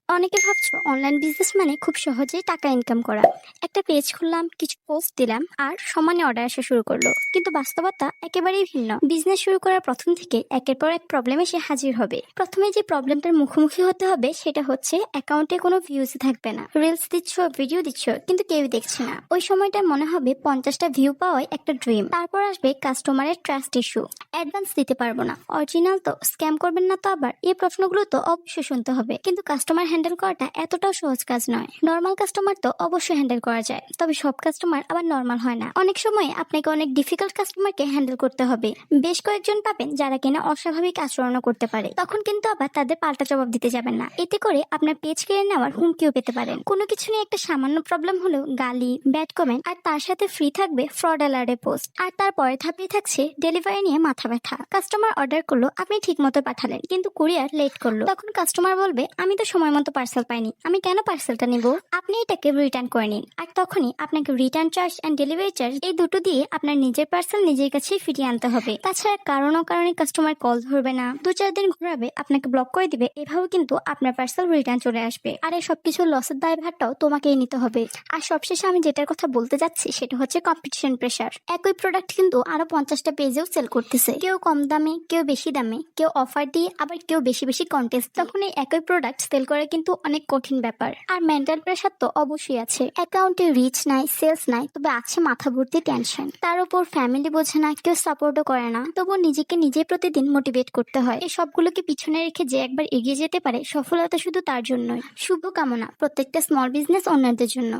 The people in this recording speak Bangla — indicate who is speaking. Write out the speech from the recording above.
Speaker 1: অনেকে ভাবছো অনলাইন বিজনেস মানে খুব সহজেই টাকা ইনকাম করা। একটা পেজ খুললাম, কিছু পোস্ট দিলাম আর সমানে অর্ডার আসা শুরু করলো। কিন্তু বাস্তবতা একেবারেই ভিন্ন। বিজনেস শুরু করার প্রথম থেকে একের পর এক প্রবলেম এসে হাজির হবে। প্রথমে যে প্রবলেমটার মুখোমুখি হতে হবে সেটা হচ্ছে অ্যাকাউন্টে কোনো ভিউজ থাকবে না। রিলস দিচ্ছ, ভিডিও দিচ্ছ, কিন্তু কেউই দেখছে না। ওই সময়টা মনে হবে 50টা ভিউ পাওয়াই একটা ড্রিম। তারপর আসবে কাস্টমারের ট্রাস্ট ইস্যু। অ্যাডভান্স দিতে পারবো না, অরিজিনাল তো, স্ক্যাম করবেন না তো আবার, এই প্রশ্নগুলো তো অবশ্যই শুনতে হবে। কিন্তু কাস্টমার হ্যান্ডেল করাটা এতটাও সহজ কাজ নয়। নর্মাল কাস্টমার তো অবশ্যই হ্যান্ডেল করা যায়, তবে সব কাস্টমার আবার নর্মাল হয় না। অনেক সময় আপনাকে অনেক ডিফিকাল্ট কাস্টমারকে হ্যান্ডেল করতে হবে। বেশ কয়েকজন পাবেন যারা কিনা অস্বাভাবিক আচরণও করতে পারে। তখন কিন্তু আবার তাদের পাল্টা জবাব দিতে যাবেন না, এতে করে আপনার পেজ কেড়ে নেওয়ার হুমকিও পেতে পারেন। কোনো কিছু নিয়ে একটা সামান্য প্রবলেম হলেও গালি, ব্যাড কমেন্ট আর তার সাথে ফ্রি থাকবে ফ্রড অ্যালার্টে পোস্ট। আর তারপরে ধাপেই থাকছে ডেলিভারি নিয়ে মাথা ব্যথা। কাস্টমার অর্ডার করলো, আপনি ঠিক মতো পাঠালেন, কিন্তু কুরিয়ার লেট করলো। তখন কাস্টমার বলবে আমি তো সময় মতো পার্সেল পাইনি, আমি কেন পার্সেলটা নিব? আপনি এটাকে রিটার্ন করে নিন। আর তখনই আপনাকে return charge and delivery charge এই দুটো দিয়ে আপনার নিজের পার্সেল নিজের কাছেই ফিরিয়ে আনতে হবে। তাছাড়া কারণে কাস্টমার কল ধরবে না, 2-4 দিন ঘোরাবে, আপনাকে ব্লক করে দিবে। এভাবেও কিন্তু আপনার পার্সেল রিটার্ন চলে আসবে। আর এই সবকিছু লসের দায়ভারটাও তোমাকেই নিতে হবে। আর সবশেষে আমি যেটার কথা বলতে যাচ্ছি সেটা হচ্ছে কম্পিটিশন প্রেসার। একই প্রোডাক্ট কিন্তু আরো 50টা পেজেও সেল করতেছে, কেউ কম দামে, কেউ বেশি দামে, কেউ অফার দিয়ে, আবার কেউ বেশি বেশি কন্টেস্ট। তখন এই একই প্রোডাক্ট সেল করা কিন্তু অনেক কঠিন ব্যাপার। আর মেন্টাল প্রেসার তো অবশ্যই আছে। অ্যাকাউন্টে রিচ নাই, সেলস নাই, তবে আছে মাথা ভর্তি টেনশন। তার উপর ফ্যামিলি বোঝে না, কেউ সাপোর্টও করে না, তবু নিজেকে নিজে প্রতিদিন মোটিভেট করতে হয়। এই সবগুলোকে পিছনে রেখে যে একবার এগিয়ে যেতে পারে, সফলতা শুধু তার জন্যই। শুভকামনা প্রত্যেকটা স্মল বিজনেস ওনারদের জন্য।